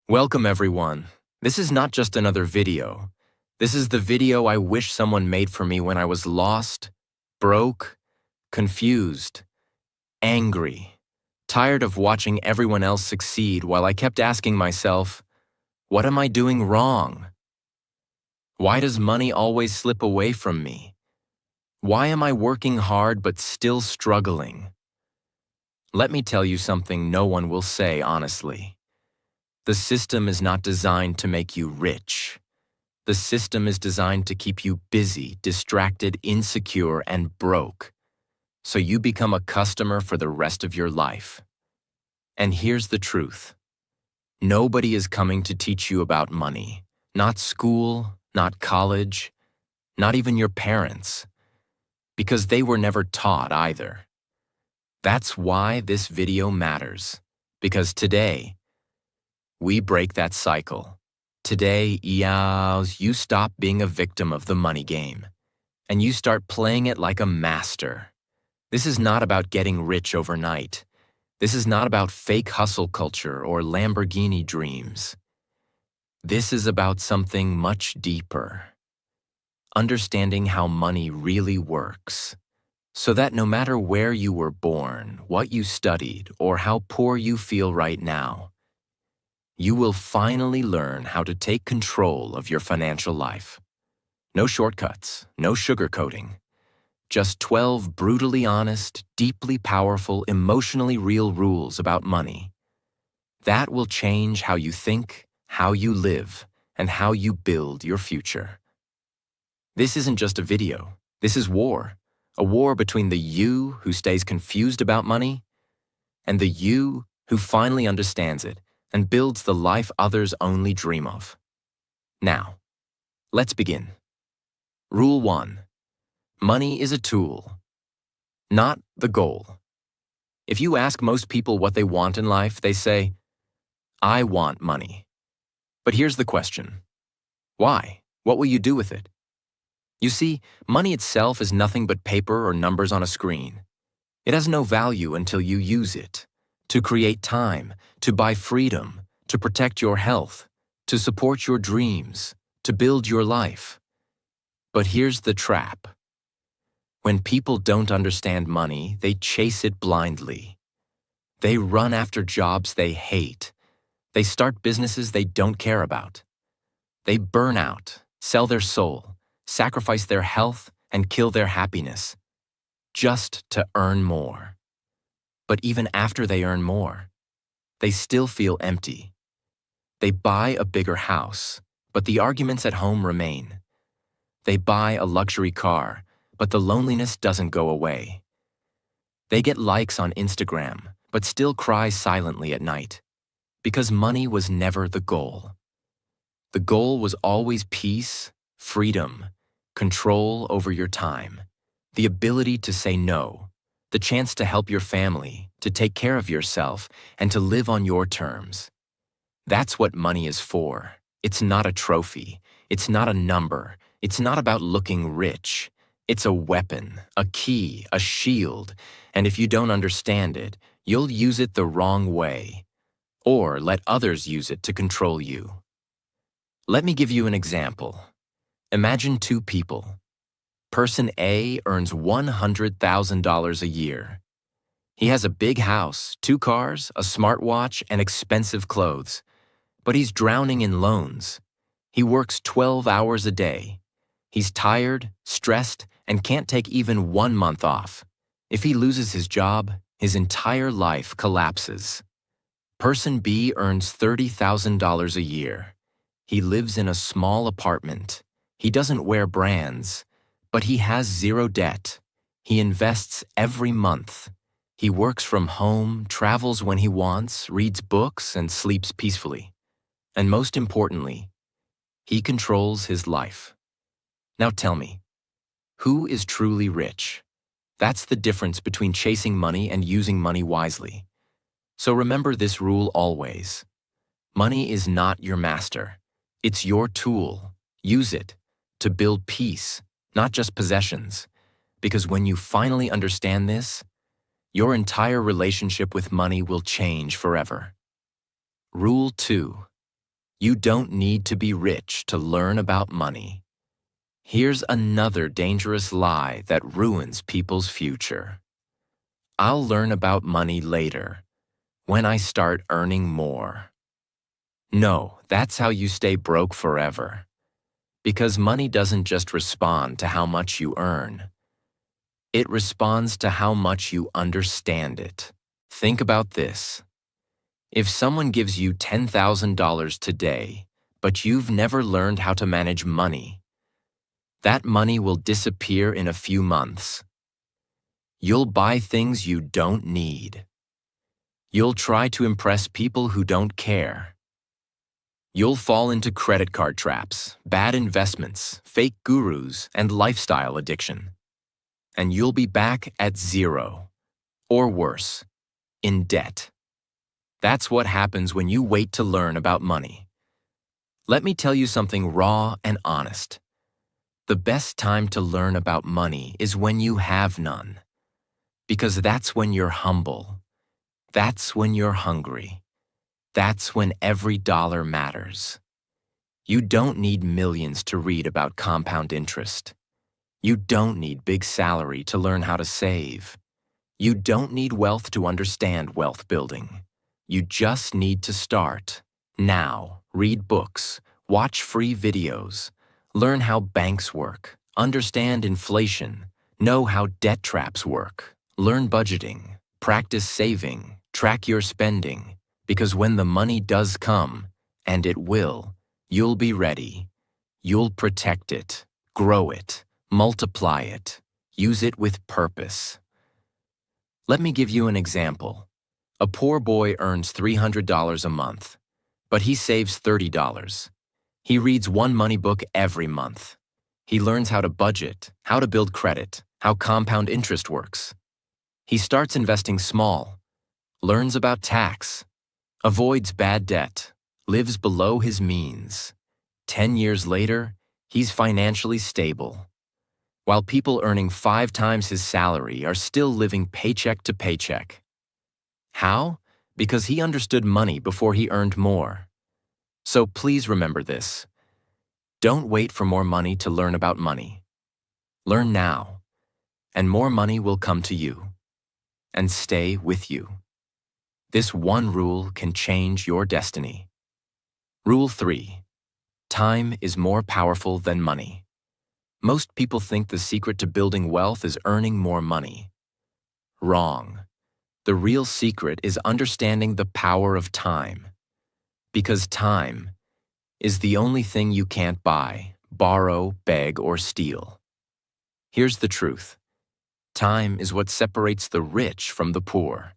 Welcome everyone. This is not just another video. This is the video I wish someone made for me when I was lost, broke, confused, angry, tired of watching everyone else succeed while I kept asking myself, what am I doing wrong? Why does money always slip away from me? Why am I working hard but still struggling? Let me tell you something no one will say honestly. The system is not designed to make you rich. The system is designed to keep you busy, distracted, insecure, and broke, so you become a customer for the rest of your life. And here's the truth. Nobody is coming to teach you about money. Not school, not college, not even your parents, because they were never taught either. That's why this video matters, because today, we break that cycle. Today, you stop being a victim of the money game, and you start playing it like a master. This is not about getting rich overnight. This is not about fake hustle culture or Lamborghini dreams. This is about something much deeper. Understanding how money really works, so that no matter where you were born, what you studied, or how poor you feel right now, you will finally learn how to take control of your financial life. No shortcuts, no sugarcoating. Just 12 brutally honest, deeply powerful, emotionally real rules about money. That will change how you think, how you live, and how you build your future. This isn't just a video. This is war. A war between the you who stays confused about money and the you who finally understands it and builds the life others only dream of. Now, let's begin. Rule 1. Money is a tool, not the goal. If you ask most people what they want in life, they say, I want money. But here's the question. Why? What will you do with it? You see, money itself is nothing but paper or numbers on a screen. It has no value until you use it. To create time, to buy freedom, to protect your health, to support your dreams, to build your life. But here's the trap. When people don't understand money, they chase it blindly. They run after jobs they hate. They start businesses they don't care about. They burn out, sell their soul, sacrifice their health, and kill their happiness, just to earn more. But even after they earn more, they still feel empty. They buy a bigger house, but the arguments at home remain. They buy a luxury car, but the loneliness doesn't go away. They get likes on Instagram, but still cry silently at night, because money was never the goal. The goal was always peace, freedom, control over your time, the ability to say no, the chance to help your family, to take care of yourself, and to live on your terms. That's what money is for. It's not a trophy. It's not a number. It's not about looking rich. It's a weapon, a key, a shield, and if you don't understand it, you'll use it the wrong way, or let others use it to control you. Let me give you an example. Imagine two people. Person A earns $100,000 a year. He has a big house, 2 cars, a smartwatch, and expensive clothes. But he's drowning in loans. He works 12 hours a day. He's tired, stressed, and can't take even 1 month off. If he loses his job, his entire life collapses. Person B earns $30,000 a year. He lives in a small apartment. He doesn't wear brands. But he has 0 debt. He invests every month. He works from home, travels when he wants, reads books, and sleeps peacefully. And most importantly, he controls his life. Now tell me, who is truly rich? That's the difference between chasing money and using money wisely. So remember this rule always. Money is not your master. It's your tool. Use it to build peace, not just possessions, because when you finally understand this, your entire relationship with money will change forever. Rule 2. You don't need to be rich to learn about money. Here's another dangerous lie that ruins people's future. I'll learn about money later, when I start earning more. No, that's how you stay broke forever. Because money doesn't just respond to how much you earn. It responds to how much you understand it. Think about this. If someone gives you $10,000 today, but you've never learned how to manage money, that money will disappear in a few months. You'll buy things you don't need. You'll try to impress people who don't care. You'll fall into credit card traps, bad investments, fake gurus, and lifestyle addiction. And you'll be back at zero, or worse, in debt. That's what happens when you wait to learn about money. Let me tell you something raw and honest. The best time to learn about money is when you have none. Because that's when you're humble. That's when you're hungry. That's when every dollar matters. You don't need millions to read about compound interest. You don't need big salary to learn how to save. You don't need wealth to understand wealth building. You just need to start. Now, read books, watch free videos, learn how banks work, understand inflation, know how debt traps work, learn budgeting, practice saving, track your spending, because when the money does come, and it will, you'll be ready. You'll protect it, grow it, multiply it, use it with purpose. Let me give you an example. A poor boy earns $300 a month, but he saves $30. He reads one money book every month. He learns how to budget, how to build credit, how compound interest works. He starts investing small, learns about tax, avoids bad debt, lives below his means. 10 years later, he's financially stable. While people earning 5 times his salary are still living paycheck to paycheck. How? Because he understood money before he earned more. So please remember this. Don't wait for more money to learn about money. Learn now, and more money will come to you and stay with you. This one rule can change your destiny. Rule 3. Time is more powerful than money. Most people think the secret to building wealth is earning more money. Wrong. The real secret is understanding the power of time. Because time is the only thing you can't buy, borrow, beg, or steal. Here's the truth. Time is what separates the rich from the poor.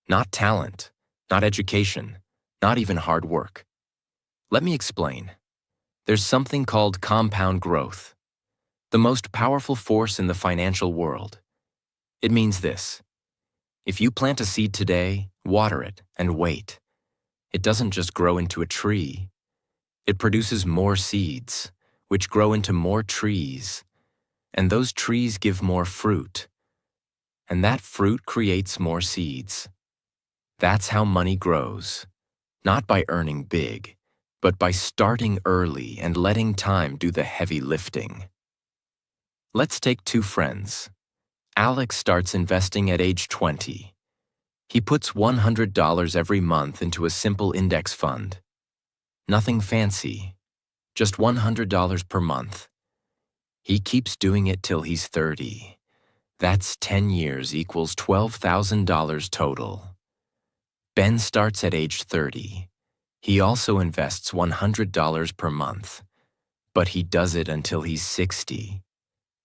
Not talent, not education, not even hard work. Let me explain. There's something called compound growth, the most powerful force in the financial world. It means this. If you plant a seed today, water it, and wait, it doesn't just grow into a tree. It produces more seeds, which grow into more trees, and those trees give more fruit, and that fruit creates more seeds. That's how money grows, not by earning big, but by starting early and letting time do the heavy lifting. Let's take 2 friends. Alex starts investing at age 20. He puts $100 every month into a simple index fund. Nothing fancy, just $100 per month. He keeps doing it till he's 30. That's 10 years equals $12,000 total. Ben starts at age 30. He also invests $100 per month, but he does it until he's 60.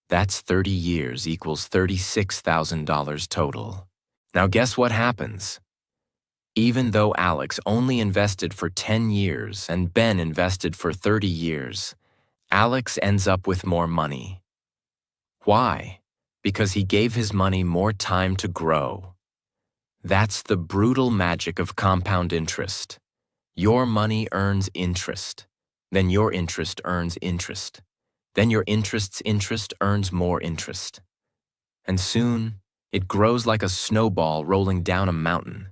That's 30 years equals $36,000 total. Now guess what happens? Even though Alex only invested for 10 years and Ben invested for 30 years, Alex ends up with more money. Why? Because he gave his money more time to grow. That's the brutal magic of compound interest. Your money earns interest, then your interest earns interest. Then your interest's interest earns more interest. And soon, it grows like a snowball rolling down a mountain.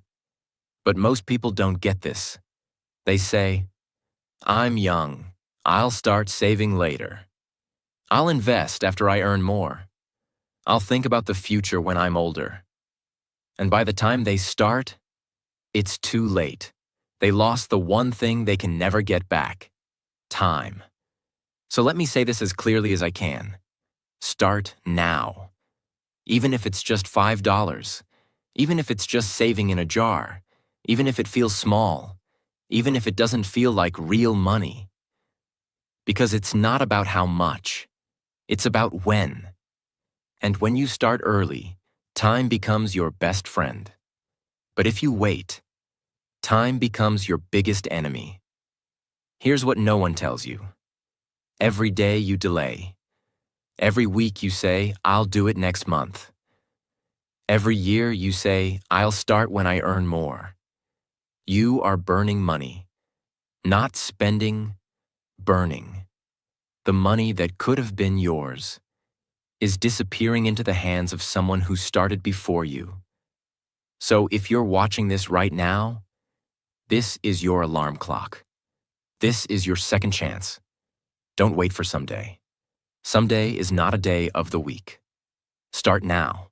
But most people don't get this. They say, I'm young. I'll start saving later. I'll invest after I earn more. I'll think about the future when I'm older. And by the time they start, it's too late. They lost the one thing they can never get back: time. So let me say this as clearly as I can. Start now. Even if it's just $5, even if it's just saving in a jar, even if it feels small, even if it doesn't feel like real money. Because it's not about how much, it's about when. And when you start early, time becomes your best friend. But if you wait, time becomes your biggest enemy. Here's what no one tells you. Every day you delay. Every week you say, I'll do it next month. Every year you say, I'll start when I earn more. You are burning money. Not spending, burning. The money that could have been yours is disappearing into the hands of someone who started before you. So if you're watching this right now, this is your alarm clock. This is your second chance. Don't wait for someday. Someday is not a day of the week. Start now,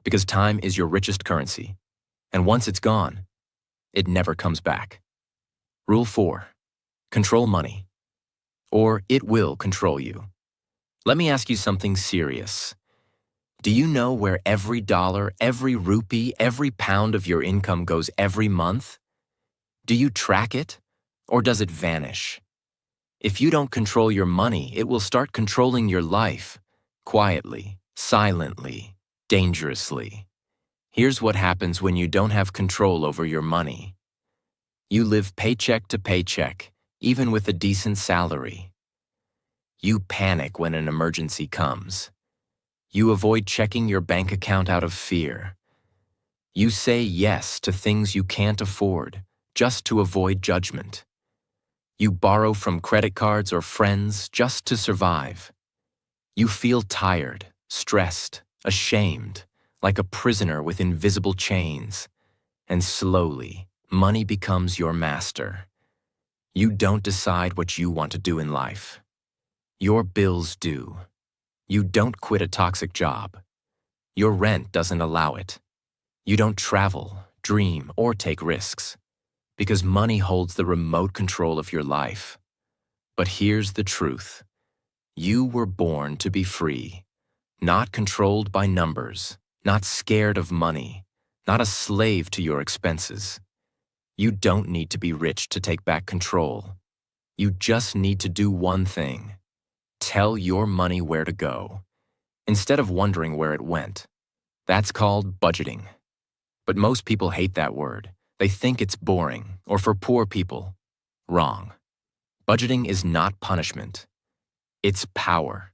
because time is your richest currency. And once it's gone, it never comes back. Rule 4. Control money, or it will control you. Let me ask you something serious. Do you know where every dollar, every rupee, every pound of your income goes every month? Do you track it, or does it vanish? If you don't control your money, it will start controlling your life, quietly, silently, dangerously. Here's what happens when you don't have control over your money. You live paycheck to paycheck, even with a decent salary. You panic when an emergency comes. You avoid checking your bank account out of fear. You say yes to things you can't afford, just to avoid judgment. You borrow from credit cards or friends just to survive. You feel tired, stressed, ashamed, like a prisoner with invisible chains. And slowly, money becomes your master. You don't decide what you want to do in life. Your bills do. You don't quit a toxic job. Your rent doesn't allow it. You don't travel, dream, or take risks. Because money holds the remote control of your life. But here's the truth. You were born to be free, not controlled by numbers, not scared of money, not a slave to your expenses. You don't need to be rich to take back control. You just need to do one thing. Tell your money where to go, instead of wondering where it went. That's called budgeting. But most people hate that word. They think it's boring, or for poor people. Wrong. Budgeting is not punishment. It's power.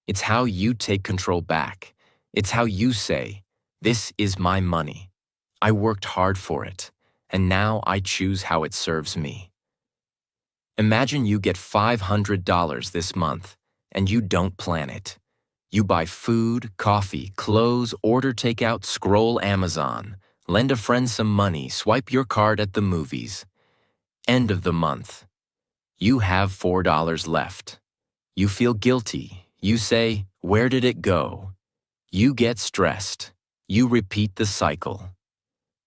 It's how you take control back. It's how you say, this is my money. I worked hard for it, and now I choose how it serves me. Imagine you get $500 this month, and you don't plan it. You buy food, coffee, clothes, order takeout, scroll Amazon, lend a friend some money, swipe your card at the movies. End of the month. You have $4 left. You feel guilty. You say, where did it go? You get stressed. You repeat the cycle.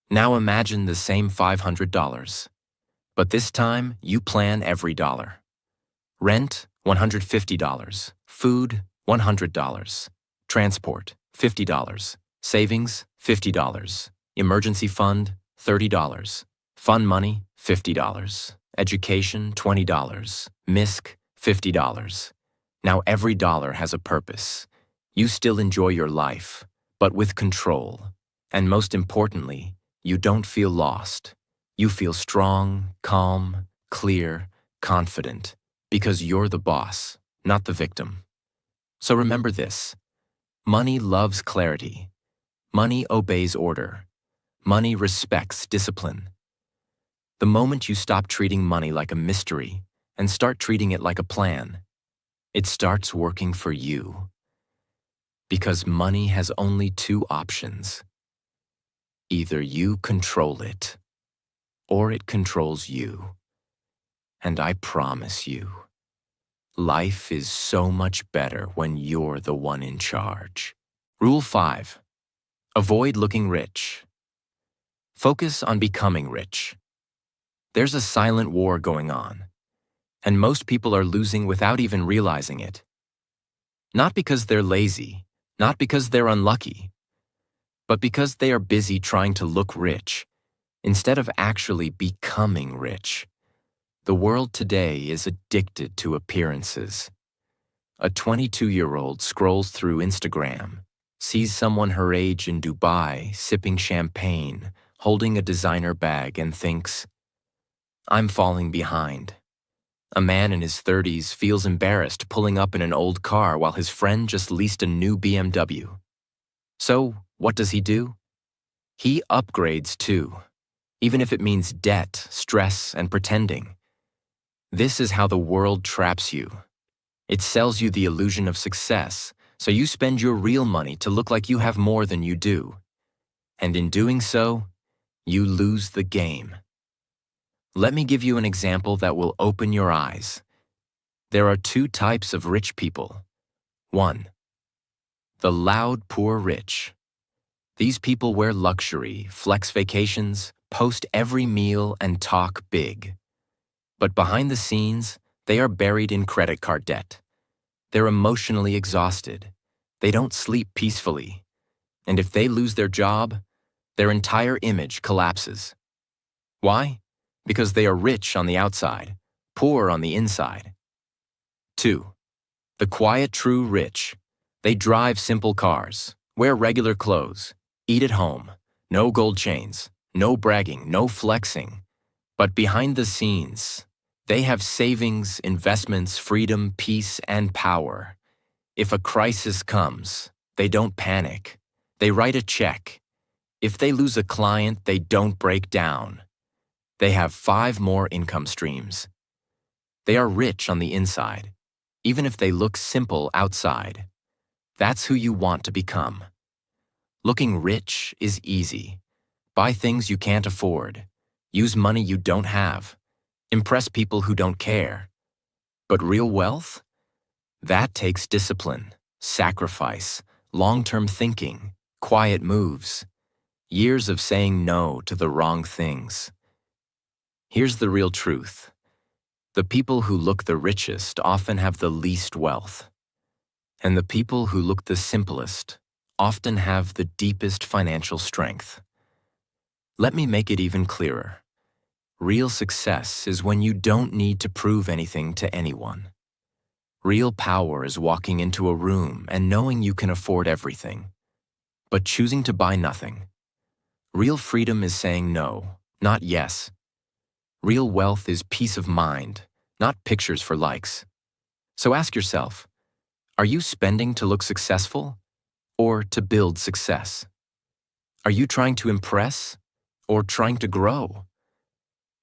Now imagine the same $500. But this time, you plan every dollar. Rent, $150. Food, $100. Transport, $50. Savings, $50. Emergency fund, $30. Fun money, $50. Education, $20. MISC, $50. Now every dollar has a purpose. You still enjoy your life, but with control. And most importantly, you don't feel lost. You feel strong, calm, clear, confident, because you're the boss, not the victim. So remember this. Money loves clarity. Money obeys order. Money respects discipline. The moment you stop treating money like a mystery and start treating it like a plan, it starts working for you. Because money has only two options. Either you control it, or it controls you. And I promise you, life is so much better when you're the one in charge. Rule 5. Avoid looking rich. Focus on becoming rich. There's a silent war going on, and most people are losing without even realizing it. Not because they're lazy, not because they're unlucky, but because they are busy trying to look rich instead of actually becoming rich. The world today is addicted to appearances. A 22-year-old scrolls through Instagram, sees someone her age in Dubai sipping champagne, holding a designer bag, and thinks, "I'm falling behind." A man in his 30s feels embarrassed pulling up in an old car while his friend just leased a new BMW. So, what does he do? He upgrades too, even if it means debt, stress, and pretending. This is how the world traps you. It sells you the illusion of success, so you spend your real money to look like you have more than you do. And in doing so, you lose the game. Let me give you an example that will open your eyes. There are 2 types of rich people. 1. The loud poor rich. These people wear luxury, flex vacations, post every meal, and talk big. But behind the scenes, they are buried in credit card debt. They're emotionally exhausted. They don't sleep peacefully. And if they lose their job, their entire image collapses. Why? Because they are rich on the outside, poor on the inside. 2. The quiet true rich. They drive simple cars, wear regular clothes, eat at home, no gold chains, no bragging, no flexing. But behind the scenes, they have savings, investments, freedom, peace, and power. If a crisis comes, they don't panic. They write a check. If they lose a client, they don't break down. They have 5 more income streams. They are rich on the inside, even if they look simple outside. That's who you want to become. Looking rich is easy. Buy things you can't afford. Use money you don't have. Impress people who don't care. But real wealth? That takes discipline, sacrifice, long-term thinking, quiet moves, years of saying no to the wrong things. Here's the real truth. The people who look the richest often have the least wealth. And the people who look the simplest often have the deepest financial strength. Let me make it even clearer. Real success is when you don't need to prove anything to anyone. Real power is walking into a room and knowing you can afford everything, but choosing to buy nothing. Real freedom is saying no, not yes. Real wealth is peace of mind, not pictures for likes. So ask yourself, are you spending to look successful or to build success? Are you trying to impress or trying to grow?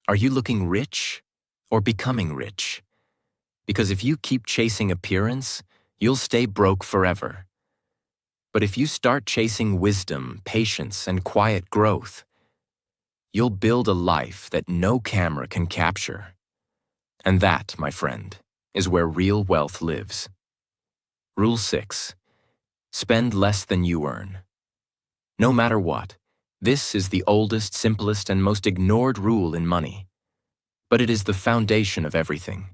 Are you looking rich or becoming rich? Because if you keep chasing appearance, you'll stay broke forever. But if you start chasing wisdom, patience, and quiet growth, you'll build a life that no camera can capture. And that, my friend, is where real wealth lives. Rule 6. Spend less than you earn. No matter what, this is the oldest, simplest, and most ignored rule in money. But it is the foundation of everything.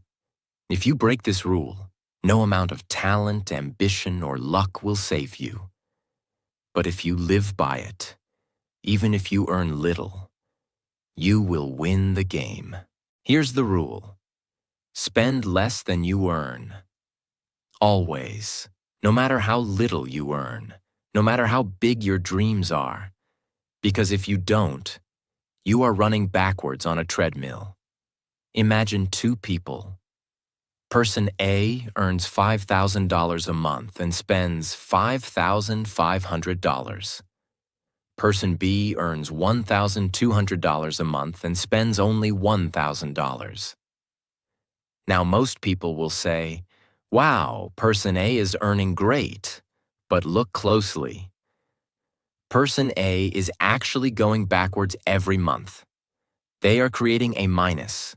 If you break this rule, no amount of talent, ambition, or luck will save you. But if you live by it, even if you earn little, you will win the game. Here's the rule. Spend less than you earn. Always. No matter how little you earn, no matter how big your dreams are. Because if you don't, you are running backwards on a treadmill. Imagine 2 people. Person A earns $5,000 a month and spends $5,500. Person B earns $1,200 a month and spends only $1,000. Now, most people will say, wow, person A is earning great, but look closely. Person A is actually going backwards every month. They are creating a minus.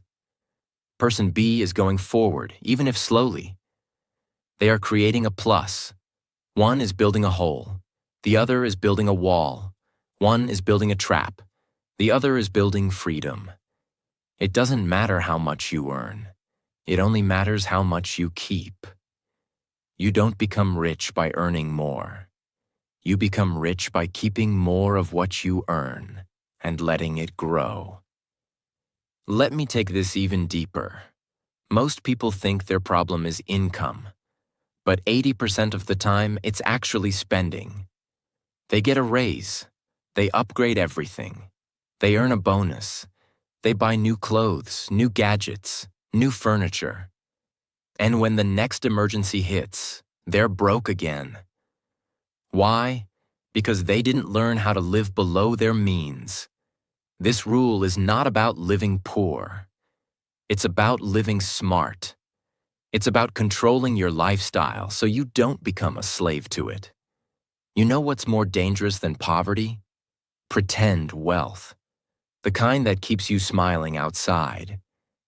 Person B is going forward, even if slowly. They are creating a plus. One is building a hole. The other is building a wall. One is building a trap. The other is building freedom. It doesn't matter how much you earn. It only matters how much you keep. You don't become rich by earning more. You become rich by keeping more of what you earn and letting it grow. Let me take this even deeper. Most people think their problem is income, but 80% of the time it's actually spending. They get a raise. They upgrade everything. They earn a bonus. They buy new clothes, new gadgets, new furniture. And when the next emergency hits, they're broke again. Why? Because they didn't learn how to live below their means. This rule is not about living poor. It's about living smart. It's about controlling your lifestyle so you don't become a slave to it. You know what's more dangerous than poverty? Pretend wealth. The kind that keeps you smiling outside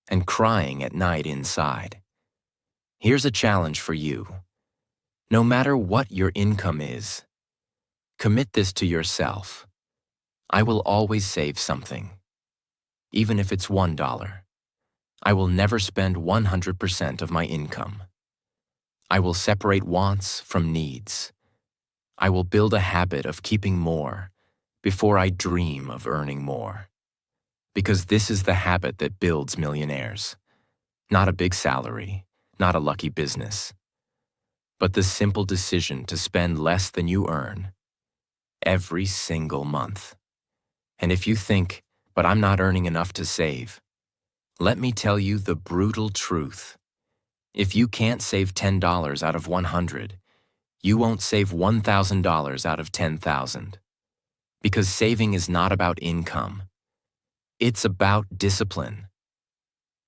and crying at night inside. Here's a challenge for you. No matter what your income is, commit this to yourself. I will always save something, even if it's $1. I will never spend 100% of my income. I will separate wants from needs. I will build a habit of keeping more before I dream of earning more. Because this is the habit that builds millionaires. Not a big salary, not a lucky business, but the simple decision to spend less than you earn every single month. And if you think, but I'm not earning enough to save, let me tell you the brutal truth. If you can't save $10 out of 100, you won't save $1,000 out of 10,000. Because saving is not about income. It's about discipline.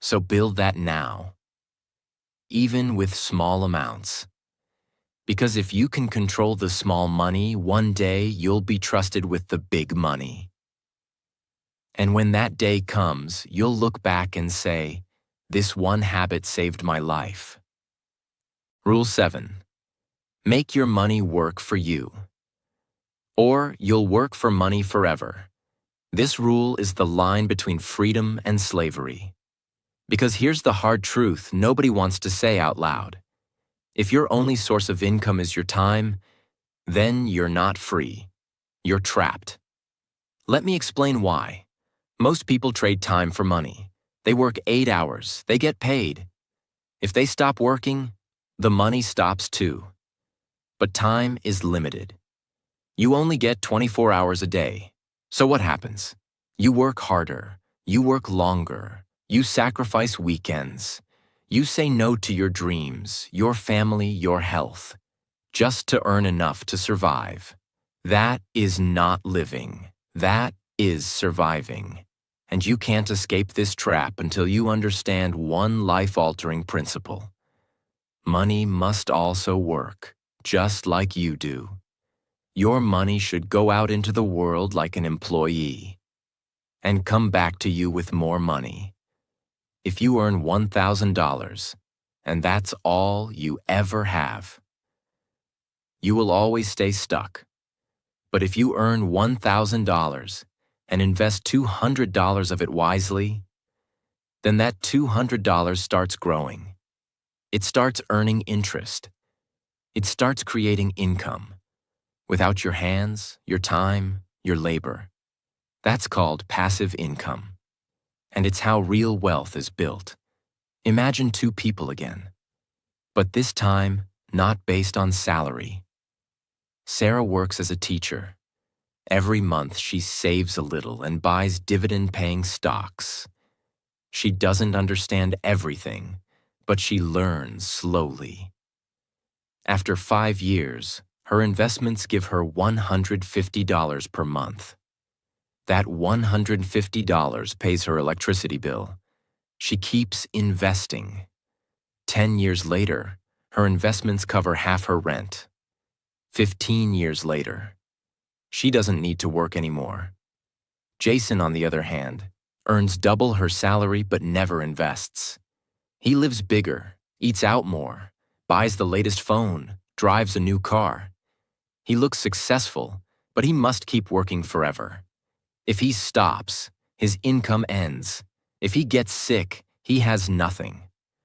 So build that now, even with small amounts. Because if you can control the small money, one day you'll be trusted with the big money. And when that day comes, you'll look back and say, this one habit saved my life. Rule 7. Make your money work for you. Or you'll work for money forever. This rule is the line between freedom and slavery. Because here's the hard truth nobody wants to say out loud. If your only source of income is your time, then you're not free. You're trapped. Let me explain why. Most people trade time for money. They work 8 hours. They get paid. If they stop working, the money stops too. But time is limited. You only get 24 hours a day. So what happens? You work harder. You work longer. You sacrifice weekends. You say no to your dreams, your family, your health, just to earn enough to survive. That is not living. That is surviving. And you can't escape this trap until you understand one life-altering principle. Money must also work, just like you do. Your money should go out into the world like an employee and come back to you with more money. If you earn $1,000, and that's all you ever have, you will always stay stuck. But if you earn $1,000 and invest $200 of it wisely, then that $200 starts growing. It starts earning interest. It starts creating income without your hands, your time, your labor. That's called passive income. And it's how real wealth is built. Imagine two people again, but this time not based on salary. Sarah works as a teacher. Every month she saves a little and buys dividend-paying stocks. She doesn't understand everything, but she learns slowly. After 5 years, her investments give her $150 per month. That $150 pays her electricity bill. She keeps investing. 10 years later, her investments cover half her rent. 15 years later, she doesn't need to work anymore. Jason, on the other hand, earns double her salary but never invests. He lives bigger, eats out more, buys the latest phone, drives a new car. He looks successful, but he must keep working forever. If he stops, his income ends. If he gets sick, he has nothing.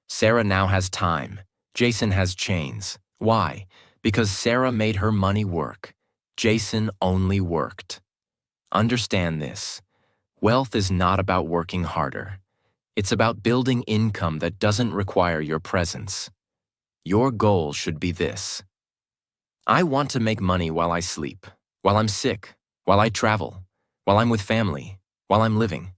Sarah now has time. Jason has chains. Why? Because Sarah made her money work. Jason only worked. Understand this. Wealth is not about working harder. It's about building income that doesn't require your presence. Your goal should be this. I want to make money while I sleep, while I'm sick, while I travel, while I'm with family, while I'm living.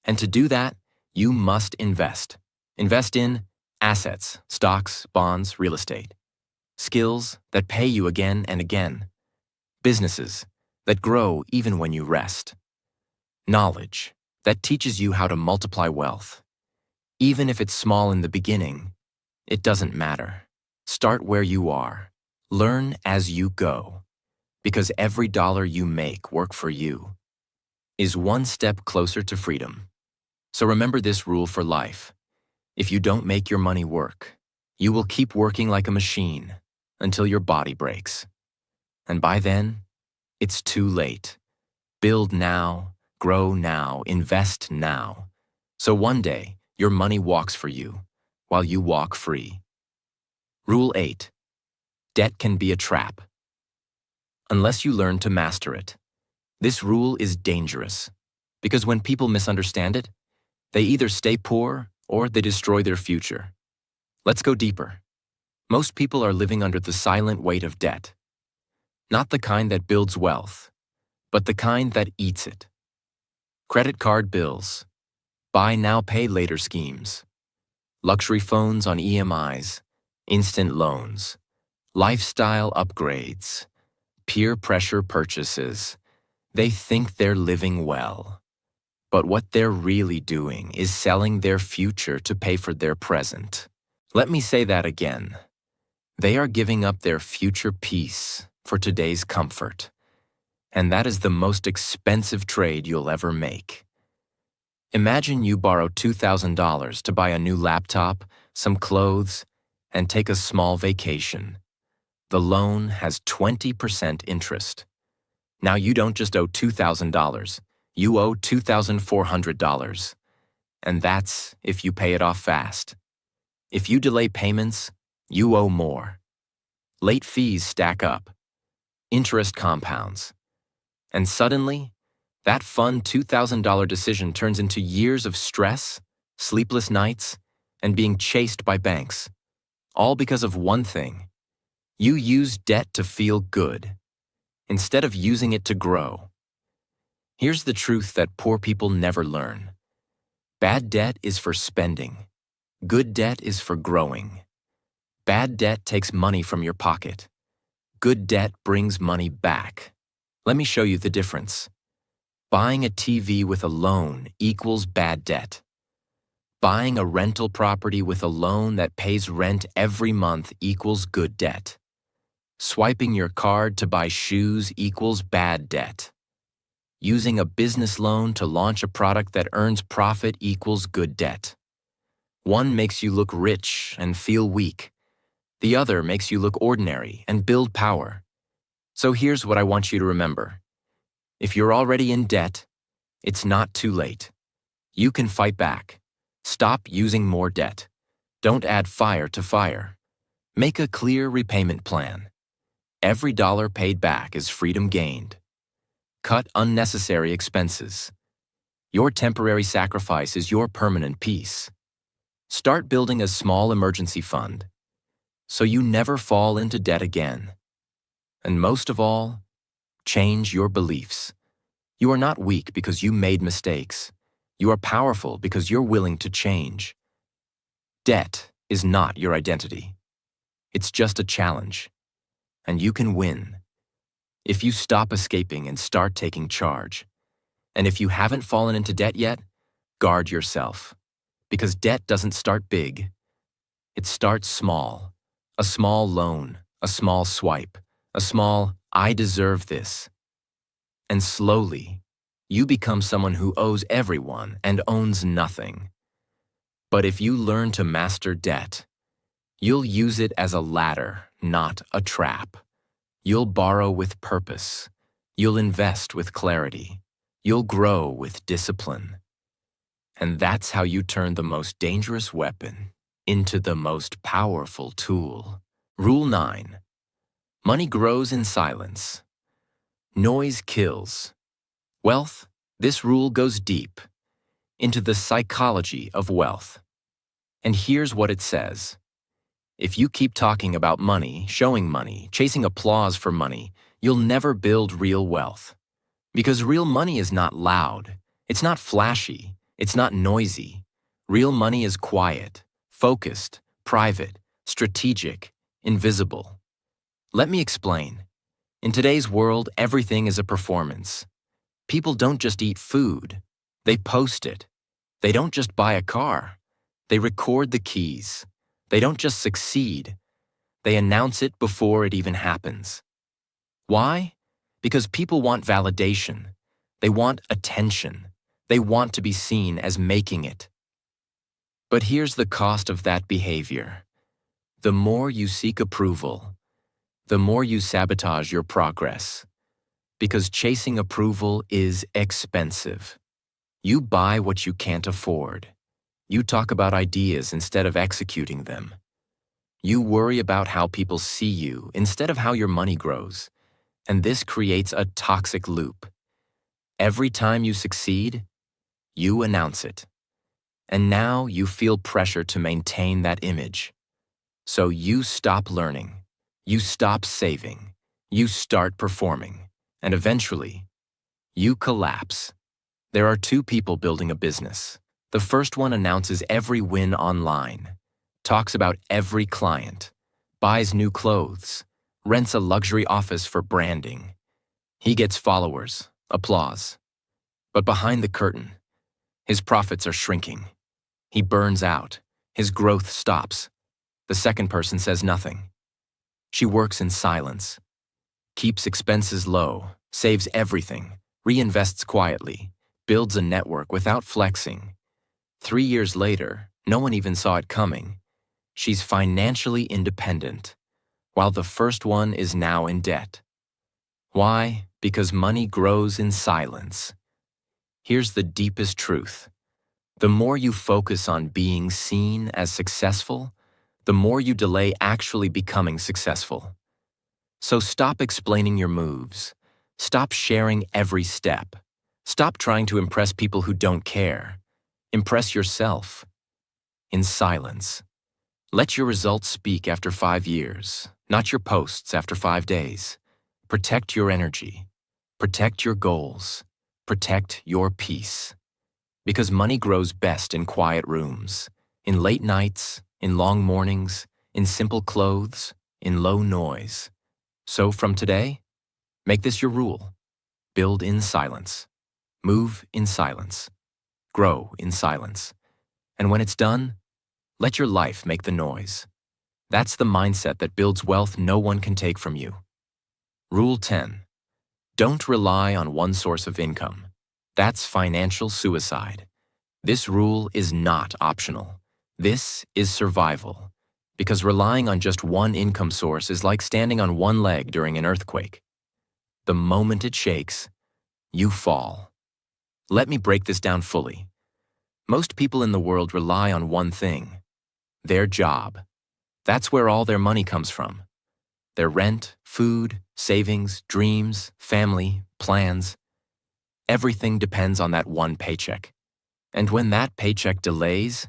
And to do that, you must invest. Invest in assets, stocks, bonds, real estate. Skills that pay you again and again. Businesses that grow even when you rest. Knowledge that teaches you how to multiply wealth. Even if it's small in the beginning, it doesn't matter. Start where you are. Learn as you go. Because every dollar you make work for you is one step closer to freedom. So remember this rule for life. If you don't make your money work, you will keep working like a machine until your body breaks. And by then, it's too late. Build now, grow now, invest now. So one day, your money walks for you, while you walk free. Rule 8. Debt can be a trap. Unless you learn to master it. This rule is dangerous, because when people misunderstand it, they either stay poor or they destroy their future. Let's go deeper. Most people are living under the silent weight of debt. Not the kind that builds wealth, but the kind that eats it. Credit card bills, buy now, pay later schemes, luxury phones on EMIs, instant loans, lifestyle upgrades, peer pressure purchases. They think they're living well. But what they're really doing is selling their future to pay for their present. Let me say that again. They are giving up their future peace for today's comfort. And that is the most expensive trade you'll ever make. Imagine you borrow $2,000 to buy a new laptop, some clothes, and take a small vacation. The loan has 20% interest. Now you don't just owe $2,000, you owe $2,400. And that's if you pay it off fast. If you delay payments, you owe more. Late fees stack up. Interest compounds. And suddenly, that fun $2,000 decision turns into years of stress, sleepless nights, and being chased by banks. All because of one thing. You use debt to feel good, instead of using it to grow. Here's the truth that poor people never learn. Bad debt is for spending. Good debt is for growing. Bad debt takes money from your pocket. Good debt brings money back. Let me show you the difference. Buying a TV with a loan equals bad debt. Buying a rental property with a loan that pays rent every month equals good debt. Swiping your card to buy shoes equals bad debt. Using a business loan to launch a product that earns profit equals good debt. One makes you look rich and feel weak. The other makes you look ordinary and build power. So here's what I want you to remember. If you're already in debt, it's not too late. You can fight back. Stop using more debt. Don't add fire to fire. Make a clear repayment plan. Every dollar paid back is freedom gained. Cut unnecessary expenses. Your temporary sacrifice is your permanent peace. Start building a small emergency fund so you never fall into debt again. And most of all, change your beliefs. You are not weak because you made mistakes. You are powerful because you're willing to change. Debt is not your identity. It's just a challenge. And you can win. If you stop escaping and start taking charge. And if you haven't fallen into debt yet, guard yourself. Because debt doesn't start big. It starts small. A small loan, a small swipe, a small, I deserve this. And slowly, you become someone who owes everyone and owns nothing. But if you learn to master debt, you'll use it as a ladder, not a trap. You'll borrow with purpose. You'll invest with clarity. You'll grow with discipline. And that's how you turn the most dangerous weapon into the most powerful tool. Rule 9. Money grows in silence. Noise kills. Wealth, this rule goes deep into the psychology of wealth. And here's what it says. If you keep talking about money, showing money, chasing applause for money, you'll never build real wealth. Because real money is not loud. It's not flashy. It's not noisy. Real money is quiet, focused, private, strategic, invisible. Let me explain. In today's world, everything is a performance. People don't just eat food. They post it. They don't just buy a car. They record the keys. They don't just succeed. They announce it before it even happens. Why? Because people want validation. They want attention. They want to be seen as making it. But here's the cost of that behavior. The more you seek approval, the more you sabotage your progress. Because chasing approval is expensive. You buy what you can't afford. You talk about ideas instead of executing them. You worry about how people see you instead of how your money grows. And this creates a toxic loop. Every time you succeed, you announce it. And now you feel pressure to maintain that image. So you stop learning. You stop saving. You start performing. And eventually, you collapse. There are two people building a business. The first one announces every win online, talks about every client, buys new clothes, rents a luxury office for branding. He gets followers, applause. But behind the curtain, his profits are shrinking. He burns out. His growth stops. The second person says nothing. She works in silence, keeps expenses low, saves everything, reinvests quietly, builds a network without flexing. 3 years later, no one even saw it coming. She's financially independent, while the first one is now in debt. Why? Because money grows in silence. Here's the deepest truth. The more you focus on being seen as successful, the more you delay actually becoming successful. So stop explaining your moves. Stop sharing every step. Stop trying to impress people who don't care. Impress yourself. In silence. Let your results speak after 5 years, not your posts after 5 days. Protect your energy. Protect your goals. Protect your peace. Because money grows best in quiet rooms, in late nights, in long mornings, in simple clothes, in low noise. So from today, make this your rule. Build in silence. Move in silence. Grow in silence. And when it's done, let your life make the noise. That's the mindset that builds wealth no one can take from you. Rule 10. Don't rely on one source of income. That's financial suicide. This rule is not optional. This is survival. Because relying on just one income source is like standing on one leg during an earthquake. The moment it shakes, you fall. Let me break this down fully. Most people in the world rely on one thing: their job. That's where all their money comes from. Their rent, food, savings, dreams, family, plans. Everything depends on that one paycheck. And when that paycheck delays,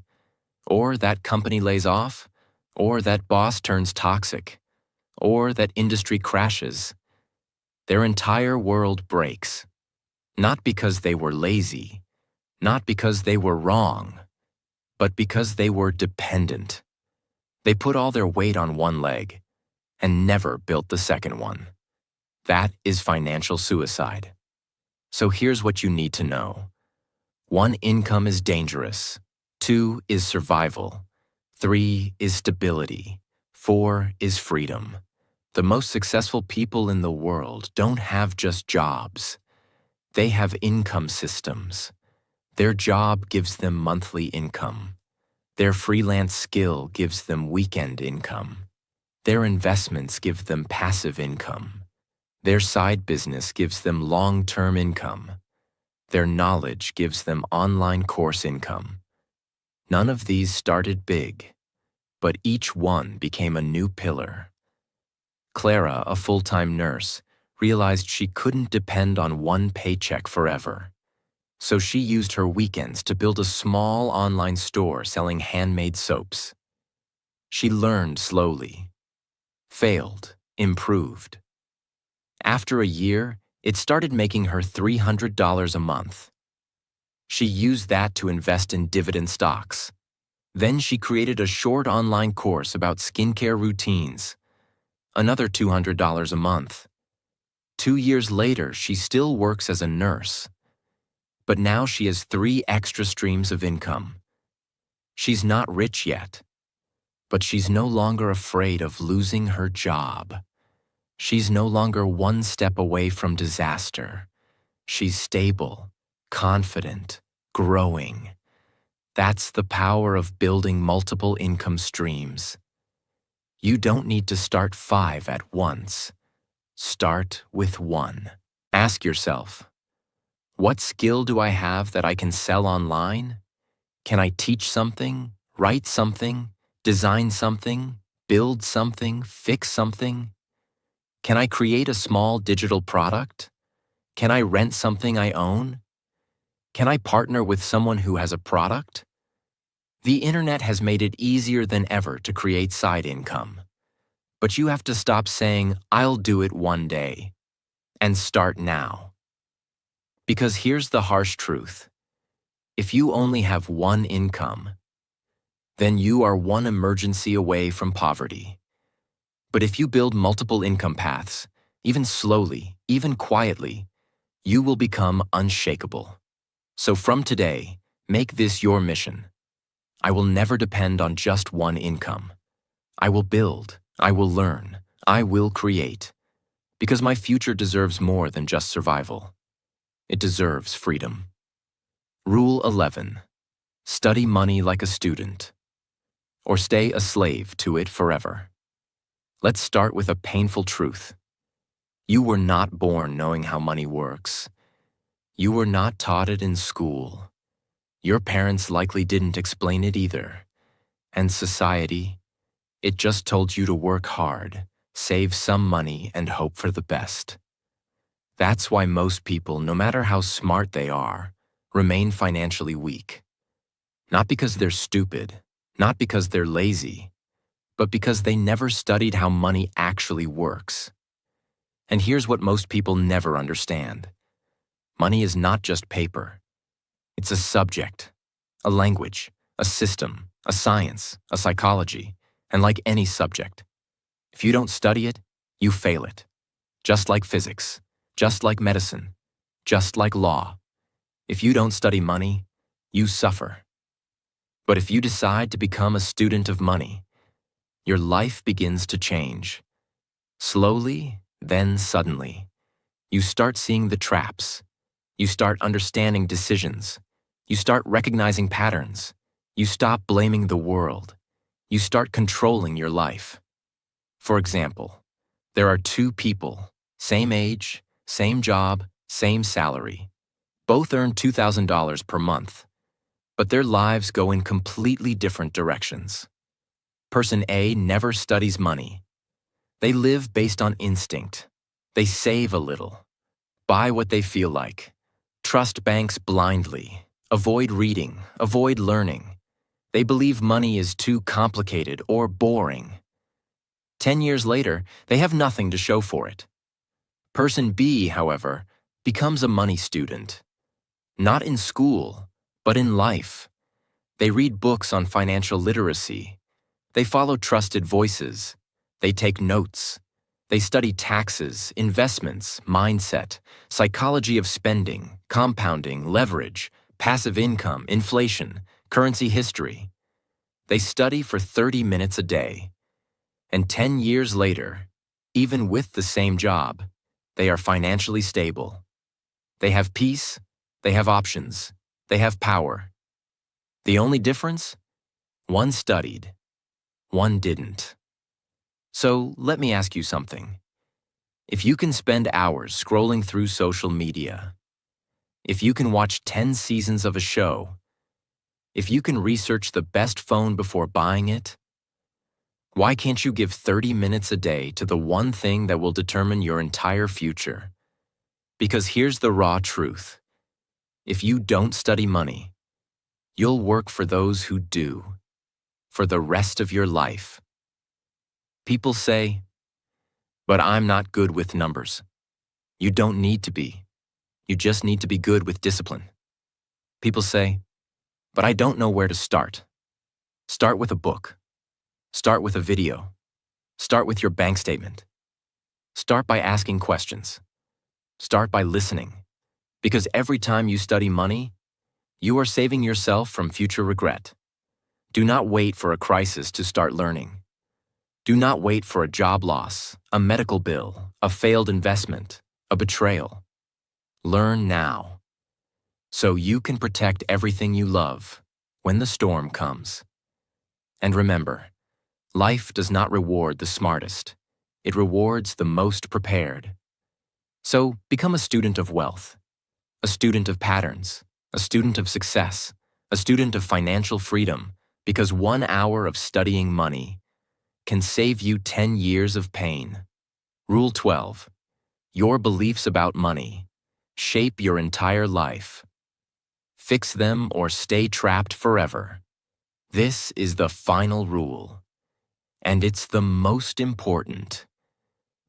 or that company lays off, or that boss turns toxic, or that industry crashes, their entire world breaks. Not because they were lazy, not because they were wrong, but because they were dependent. They put all their weight on one leg and never built the second one. That is financial suicide. So here's what you need to know. 1, income is dangerous. 2 is survival. 3 is stability. 4 is freedom. The most successful people in the world don't have just jobs. They have income systems. Their job gives them monthly income. Their freelance skill gives them weekend income. Their investments give them passive income. Their side business gives them long-term income. Their knowledge gives them online course income. None of these started big, but each one became a new pillar. Clara, a full-time nurse, realized she couldn't depend on one paycheck forever. So she used her weekends to build a small online store selling handmade soaps. She learned slowly, failed, improved. After a year, it started making her $300 a month. She used that to invest in dividend stocks. Then she created a short online course about skincare routines. Another $200 a month. 2 years later, she still works as a nurse. But now she has 3 extra streams of income. She's not rich yet, but she's no longer afraid of losing her job. She's no longer one step away from disaster. She's stable, confident, growing. That's the power of building multiple income streams. You don't need to start 5 at once. Start with 1. Ask yourself, what skill do I have that I can sell online? Can I teach something, write something, design something, build something, fix something? Can I create a small digital product? Can I rent something I own? Can I partner with someone who has a product? The internet has made it easier than ever to create side income. But you have to stop saying, "I'll do it one day," and start now. Because here's the harsh truth. If you only have one income, then you are one emergency away from poverty. But if you build multiple income paths, even slowly, even quietly, you will become unshakable. So from today, make this your mission. I will never depend on just one income. I will build, I will learn, I will create. Because my future deserves more than just survival. It deserves freedom. Rule 11. Study money like a student, or stay a slave to it forever. Let's start with a painful truth. You were not born knowing how money works. You were not taught it in school. Your parents likely didn't explain it either. And society, it just told you to work hard, save some money, and hope for the best. That's why most people, no matter how smart they are, remain financially weak. Not because they're stupid, not because they're lazy, but because they never studied how money actually works. And here's what most people never understand. Money is not just paper. It's a subject, a language, a system, a science, a psychology, and like any subject, if you don't study it, you fail it. Just like physics, just like medicine, just like law. If you don't study money, you suffer. But if you decide to become a student of money, your life begins to change. Slowly, then suddenly, you start seeing the traps. You start understanding decisions. You start recognizing patterns. You stop blaming the world. You start controlling your life. For example, there are 2 people, same age, same job, same salary. Both earn $2,000 per month, but their lives go in completely different directions. Person A never studies money. They live based on instinct. They save a little, buy what they feel like, trust banks blindly, avoid reading, avoid learning. They believe money is too complicated or boring. 10 years later, they have nothing to show for it. Person B, however, becomes a money student. Not in school, but in life. They read books on financial literacy. They follow trusted voices. They take notes. They study taxes, investments, mindset, psychology of spending, compounding, leverage, passive income, inflation, currency history. They study for 30 minutes a day. And 10 years later, even with the same job, they are financially stable. They have peace, they have options, they have power. The only difference? One studied, one didn't. So let me ask you something. If you can spend hours scrolling through social media, if you can watch 10 seasons of a show, if you can research the best phone before buying it, why can't you give 30 minutes a day to the one thing that will determine your entire future? Because here's the raw truth. If you don't study money, you'll work for those who do, for the rest of your life. People say, "But I'm not good with numbers." You don't need to be. You just need to be good with discipline. People say, "But I don't know where to start." Start with a book. Start with a video. Start with your bank statement. Start by asking questions. Start by listening. Because every time you study money, you are saving yourself from future regret. Do not wait for a crisis to start learning. Do not wait for a job loss, a medical bill, a failed investment, a betrayal. Learn now, so you can protect everything you love when the storm comes. And remember, life does not reward the smartest. It rewards the most prepared. So become a student of wealth, a student of patterns, a student of success, a student of financial freedom, because 1 hour of studying money can save you 10 years of pain. Rule 12. Your beliefs about money shape your entire life. Fix them or stay trapped forever. This is the final rule. And it's the most important.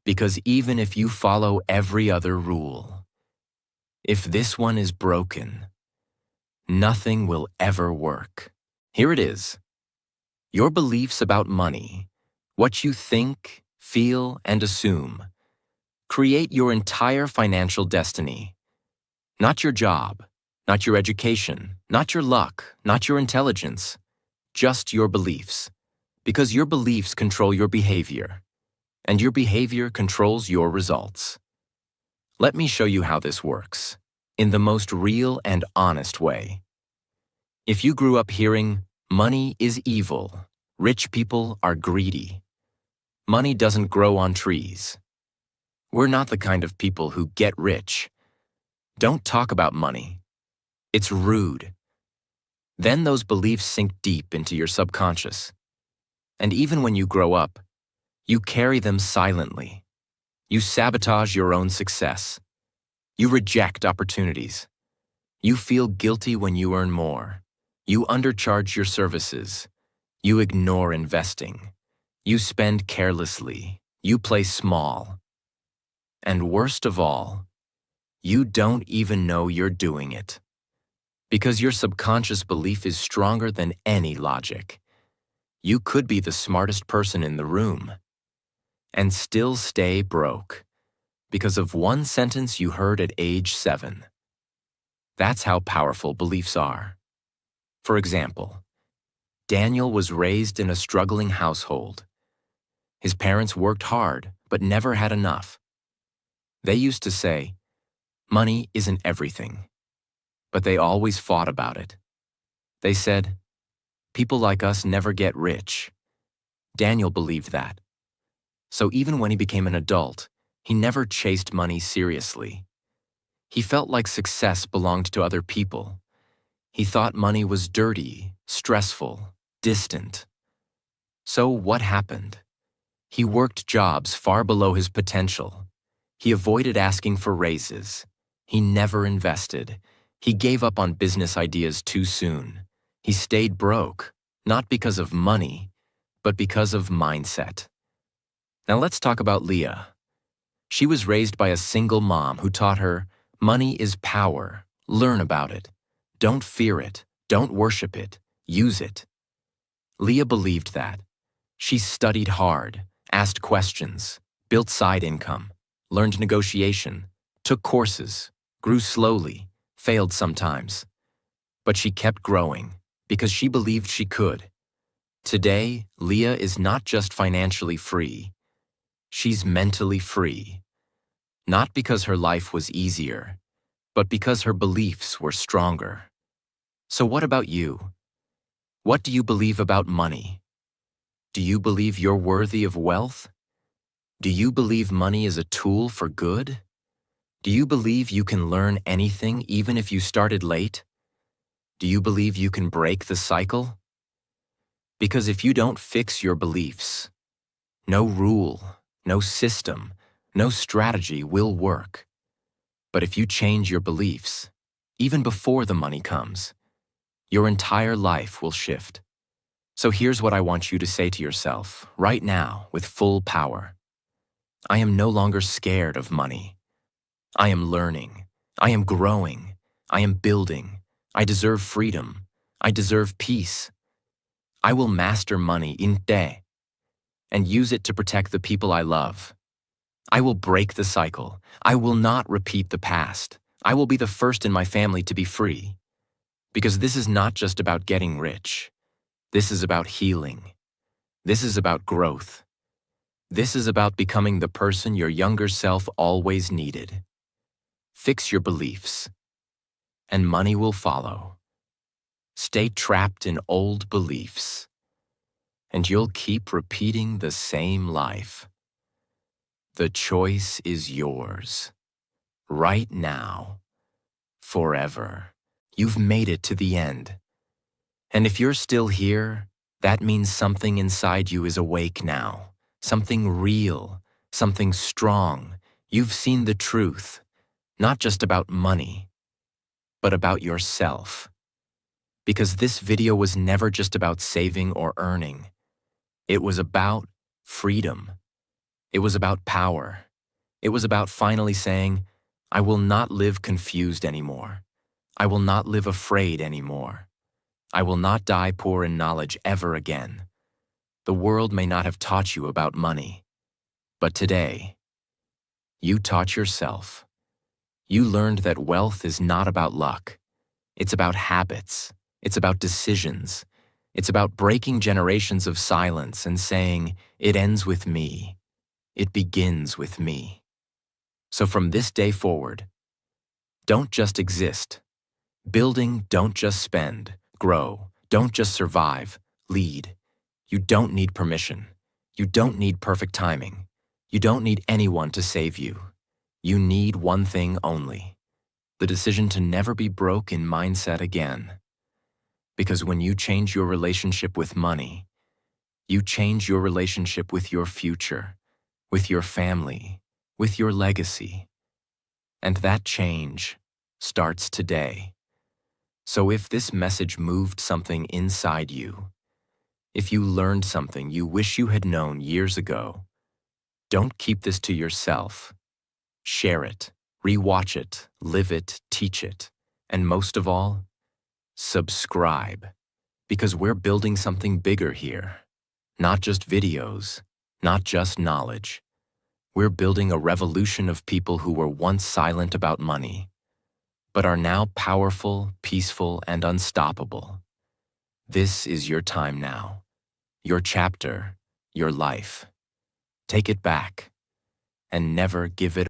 Because even if you follow every other rule, if this one is broken, nothing will ever work. Here it is. Your beliefs about money, what you think, feel, and assume, create your entire financial destiny. Not your job, not your education, not your luck, not your intelligence, just your beliefs. Because your beliefs control your behavior, and your behavior controls your results. Let me show you how this works, in the most real and honest way. If you grew up hearing, "Money is evil," "Rich people are greedy," "Money doesn't grow on trees," we're not the kind of people who get rich. Don't talk about money. It's rude. Then those beliefs sink deep into your subconscious. And even when you grow up, you carry them silently. You sabotage your own success. You reject opportunities. You feel guilty when you earn more. You undercharge your services. You ignore investing. You spend carelessly. You play small. And worst of all, you don't even know you're doing it. Because your subconscious belief is stronger than any logic. You could be the smartest person in the room and still stay broke because of one sentence you heard at age 7. That's how powerful beliefs are. For example, Daniel was raised in a struggling household. His parents worked hard but never had enough. They used to say, "Money isn't everything," but they always fought about it. They said, "People like us never get rich." Daniel believed that. So even when he became an adult, he never chased money seriously. He felt like success belonged to other people. He thought money was dirty, stressful, distant. So what happened? He worked jobs far below his potential. He avoided asking for raises. He never invested. He gave up on business ideas too soon. He stayed broke, not because of money, but because of mindset. Now let's talk about Leah. She was raised by a single mom who taught her, "Money is power. Learn about it. Don't fear it. Don't worship it. Use it." Leah believed that. She studied hard, asked questions, built side income, learned negotiation, took courses, grew slowly, failed sometimes. But she kept growing because she believed she could. Today, Leah is not just financially free. She's mentally free. Not because her life was easier, but because her beliefs were stronger. So what about you? What do you believe about money? Do you believe you're worthy of wealth? Do you believe money is a tool for good? Do you believe you can learn anything even if you started late? Do you believe you can break the cycle? Because if you don't fix your beliefs, no rule, no system, no strategy will work. But if you change your beliefs, even before the money comes, your entire life will shift. So here's what I want you to say to yourself right now with full power. I am no longer scared of money. I am learning. I am growing. I am building. I deserve freedom. I deserve peace. I will master money inte and use it to protect the people I love. I will break the cycle. I will not repeat the past. I will be the first in my family to be free. Because this is not just about getting rich. This is about healing. This is about growth. This is about becoming the person your younger self always needed. Fix your beliefs, and money will follow. Stay trapped in old beliefs, and you'll keep repeating the same life. The choice is yours. Right now. Forever. You've made it to the end. And if you're still here, that means something inside you is awake now. Something real, something strong. You've seen the truth, not just about money, but about yourself. Because this video was never just about saving or earning. It was about freedom. It was about power. It was about finally saying, I will not live confused anymore. I will not live afraid anymore. I will not die poor in knowledge ever again. The world may not have taught you about money, but today, you taught yourself. You learned that wealth is not about luck. It's about habits. It's about decisions. It's about breaking generations of silence and saying, it ends with me. It begins with me. So from this day forward, don't just exist. Building, don't just spend. Grow, don't just survive. Lead. You don't need permission. You don't need perfect timing. You don't need anyone to save you. You need one thing only: the decision to never be broke in mindset again. Because when you change your relationship with money, you change your relationship with your future, with your family, with your legacy. And that change starts today. So if this message moved something inside you, if you learned something you wish you had known years ago, don't keep this to yourself. Share it, rewatch it, live it, teach it, and most of all, subscribe. Because we're building something bigger here. Not just videos, not just knowledge. We're building a revolution of people who were once silent about money, but are now powerful, peaceful, and unstoppable. This is your time now. Your chapter, your life. Take it back, and never give it